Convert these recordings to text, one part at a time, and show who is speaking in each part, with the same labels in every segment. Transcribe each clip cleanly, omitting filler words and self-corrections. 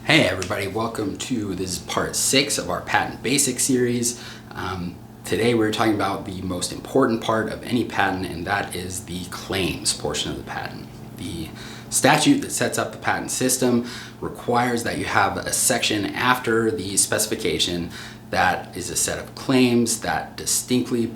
Speaker 1: Hey everybody, welcome to this is part 6 of our patent basics series. Today we're talking about the most important part of any patent, and that is the claims portion of the patent. The statute that sets up the patent system requires that you have a section after the specification that is a set of claims that distinctly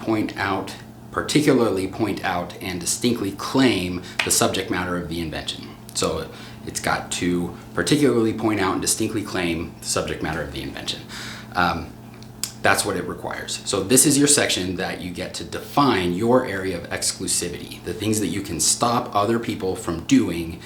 Speaker 1: particularly point out and distinctly claim the subject matter of the invention. So it's got to particularly point out and distinctly claim the subject matter of the invention. That's what it requires. So this is your section that you get to define your area of exclusivity, the things that you can stop other people from doing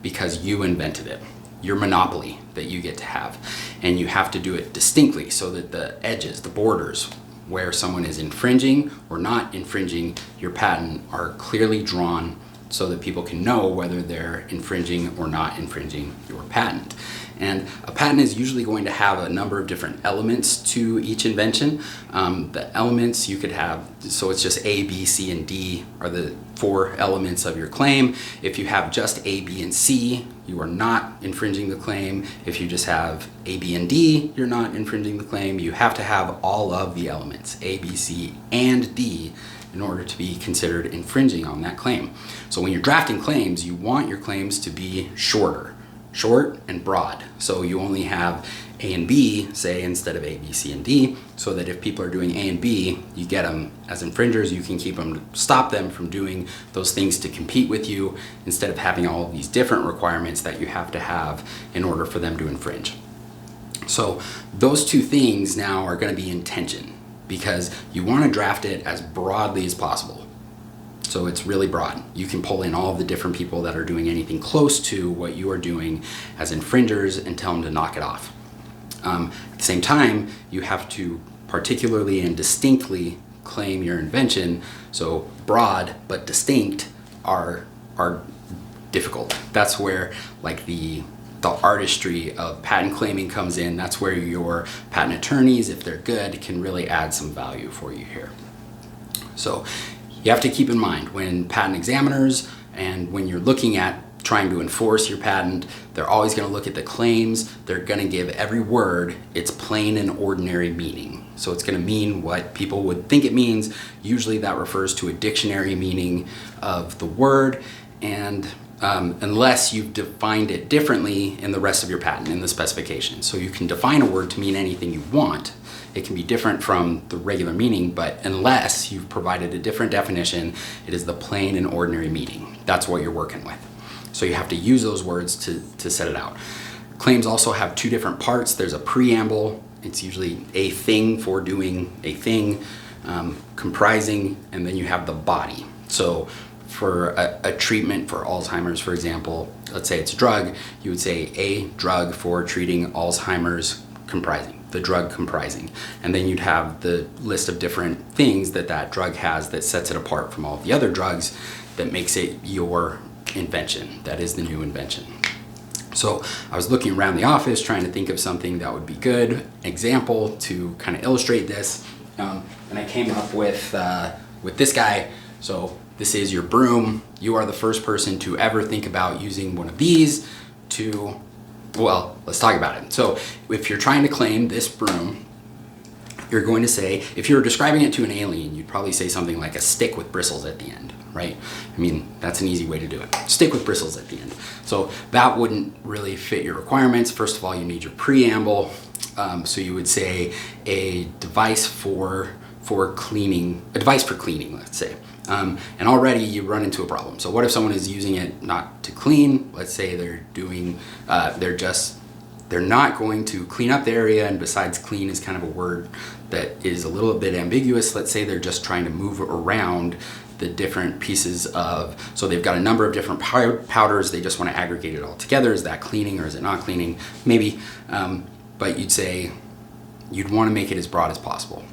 Speaker 1: because you invented it, your monopoly that you get to have. And you have to do it distinctly so that the edges, the borders, where someone is infringing or not infringing your patent are clearly drawn so that people can know whether they're infringing or not infringing your patent. And a patent is usually going to have a number of different elements to each invention. The elements you could have, so it's just A, B, C, and D are the 4 elements of your claim. If you have just A, B, and C, you are not infringing the claim. If you just have A, B, and D, you're not infringing the claim. You have to have all of the elements, A, B, C, and D, in order to be considered infringing on that claim. So when you're drafting claims, you want your claims to be short and broad. So you only have A and B, say, instead of A, B, C, and D, so that if people are doing A and B, you get them as infringers. You can stop them from doing those things to compete with you, instead of having all of these different requirements that you have to have in order for them to infringe. So those 2 things now are going to be in tension, because you want to draft it as broadly as possible. So it's really broad. You can pull in all of the different people that are doing anything close to what you are doing as infringers and tell them to knock it off. At the same time, you have to particularly and distinctly claim your invention. So broad but distinct are difficult. That's where the artistry of patent claiming comes in. That's where your patent attorneys, if they're good, can really add some value for you here. So you have to keep in mind, when patent examiners and when you're looking at trying to enforce your patent, they're always going to look at the claims. They're going to give every word its plain and ordinary meaning. So it's going to mean what people would think it means. Usually that refers to a dictionary meaning of the word, and unless you've defined it differently in the rest of your patent, in the specification. So you can define a word to mean anything you want. It can be different from the regular meaning, but unless you've provided a different definition, it is the plain and ordinary meaning. That's what you're working with. So you have to use those words to set it out. Claims also have 2 different parts. There's a preamble. It's usually a thing for doing a thing, comprising, and then you have the body. So for a treatment for Alzheimer's, for example, let's say it's a drug, you would say a drug for treating Alzheimer's comprising, the drug comprising. And then you'd have the list of different things that drug has that sets it apart from all the other drugs, that makes it your invention. That is the new invention. So I was looking around the office trying to think of something that would be good example to kind of illustrate this. And I came up with this guy. So this is your broom. You are the first person to ever think about using one of these to, well, let's talk about it. So if you're trying to claim this broom, you're going to say, if you're describing it to an alien, you'd probably say something like a stick with bristles at the end, right? I mean, that's an easy way to do it. Stick with bristles at the end. So that wouldn't really fit your requirements. First of all, you need your preamble. So you would say a device for cleaning, let's say. And already you run into a problem. So what if someone is using it not to clean? Let's say they're not going to clean up the area, and besides, clean is kind of a word that is a little bit ambiguous. Let's say they're just trying to move around the different pieces so they've got a number of different powders, they just want to aggregate it all together. Is that cleaning or is it not cleaning? Maybe, but you'd want to make it as broad as possible.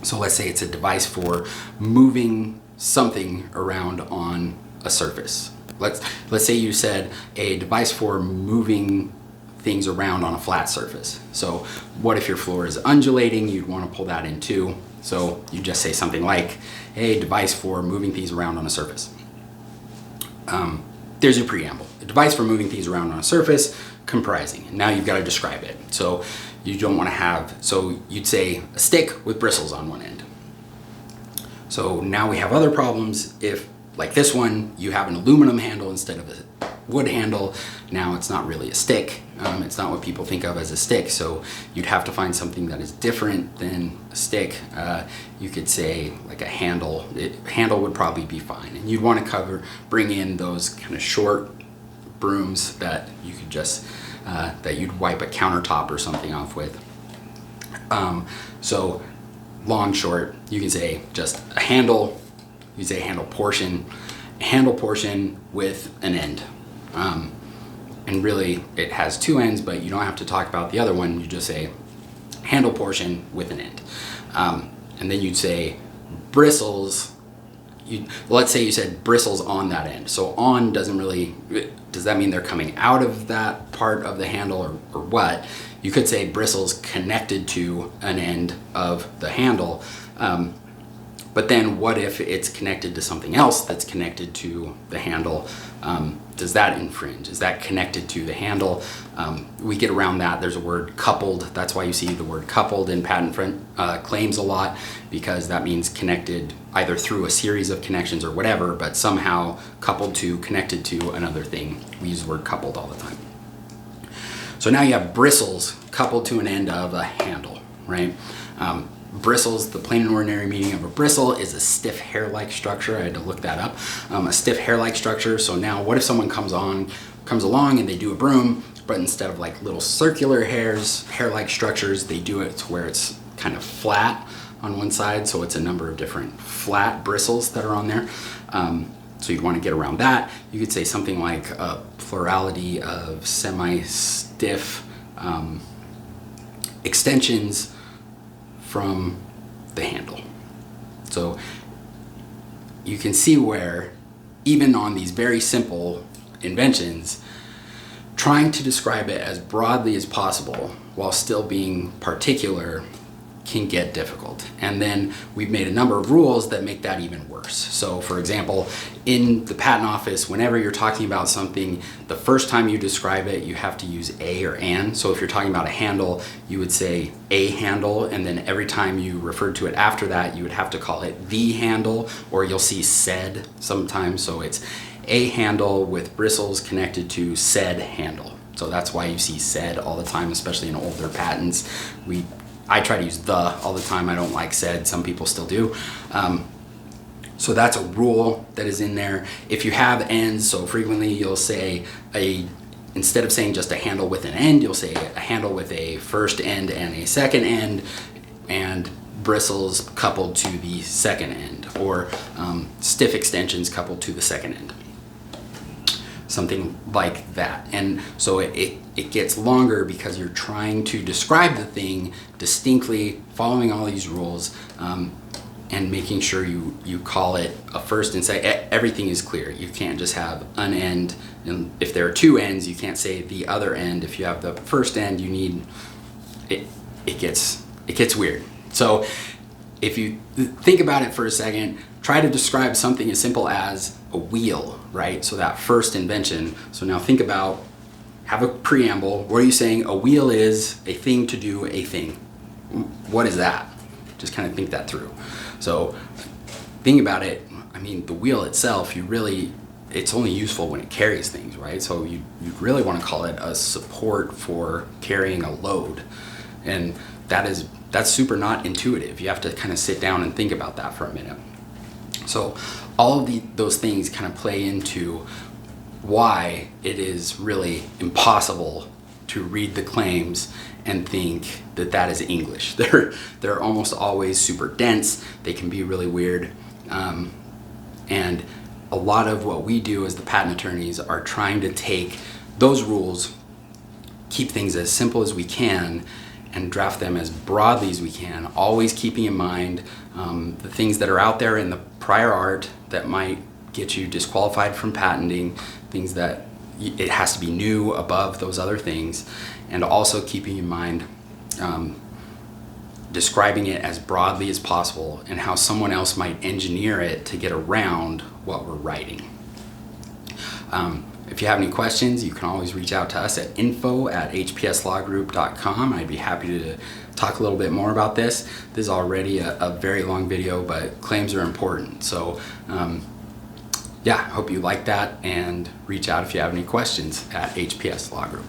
Speaker 1: So let's say it's a device for moving something around on a surface. Let's say you said a device for moving things around on a flat surface. So what if your floor is undulating? You'd want to pull that in too. So you just say something like a device for moving things around on a surface. There's your preamble. A device for moving things around on a surface. comprising? Now you've got to describe it. So you don't want to have, so you'd say a stick with bristles on one end. So now we have other problems. If, like this one, you have an aluminum handle instead of a wood handle, now it's not really a stick. It's not what people think of as a stick, so you'd have to find something that is different than a stick. You could say like a handle. Handle would probably be fine, and you'd want to bring in those kind of short brooms that you could just, that you'd wipe a countertop or something off with. So long, short, you can say just a handle, you say handle portion with an end. And really it has two ends, but you don't have to talk about the other one. You just say handle portion with an end. And then you'd say bristles. Let's say you said bristles on that end. So on doesn't really, does that mean they're coming out of that part of the handle or what? You could say bristles connected to an end of the handle. But then what if it's connected to something else that's connected to the handle? Does that infringe? Is that connected to the handle? We get around that. There's a word coupled. That's why you see the word coupled in patent claims a lot, because that means connected either through a series of connections or whatever, but somehow coupled to, connected to another thing. We use the word coupled all the time. So now you have bristles coupled to an end of a handle, right? Bristles, the plain and ordinary meaning of a bristle is a stiff hair-like structure. I had to look that up. A stiff hair-like structure. So now what if someone comes along and they do a broom, but instead of like little circular hair-like structures, they do it to where it's kind of flat on one side. So it's a number of different flat bristles that are on there. So you'd want to get around that. You could say something like a plurality of semi-stiff extensions from the handle. So you can see where even on these very simple inventions, trying to describe it as broadly as possible while still being particular can get difficult. And then we've made a number of rules that make that even worse. So for example, in the patent office, whenever you're talking about something, the first time you describe it, you have to use a or an. So if you're talking about a handle, you would say a handle, and then every time you referred to it after that, you would have to call it the handle, or you'll see said sometimes. So it's a handle with bristles connected to said handle. So that's why you see said all the time, especially in older patents. I try to use the all the time. I don't like said. Some people still do. So that's a rule that is in there. If you have ends, so frequently you'll say instead of saying just a handle with an end, you'll say a handle with a first end and a second end, and bristles coupled to the second end, or stiff extensions coupled to the second end. Something like that. And so it gets longer because you're trying to describe the thing distinctly, following all these rules, and making sure you call it a first and say everything is clear. You can't just have an end, and if there are two ends, you can't say the other end. If you have the first end, you need it gets weird. So if you think about it for a second, try to describe something as simple as a wheel, right? So that first invention. So now think about, have a preamble. What are you saying? A wheel is a thing to do a thing. What is that? Just kind of think that through. So think about it. I mean, the wheel itself, it's only useful when it carries things, right? So you really want to call it a support for carrying a load. And that's super not intuitive. You have to kind of sit down and think about that for a minute. So all of those things kind of play into why it is really impossible to read the claims and think that is English. They're almost always super dense. They can be really weird. And a lot of what we do as the patent attorneys are trying to take those rules, keep things as simple as we can, and draft them as broadly as we can, always keeping in mind the things that are out there in the prior art that might get you disqualified from patenting, things that it has to be new above those other things, and also keeping in mind describing it as broadly as possible and how someone else might engineer it to get around what we're writing. If you have any questions, you can always reach out to us at info@hpslawgroup.com. I'd be happy to talk a little bit more about this. This is already a very long video, but claims are important. So yeah, hope you like that, and reach out if you have any questions at HPS Law Group.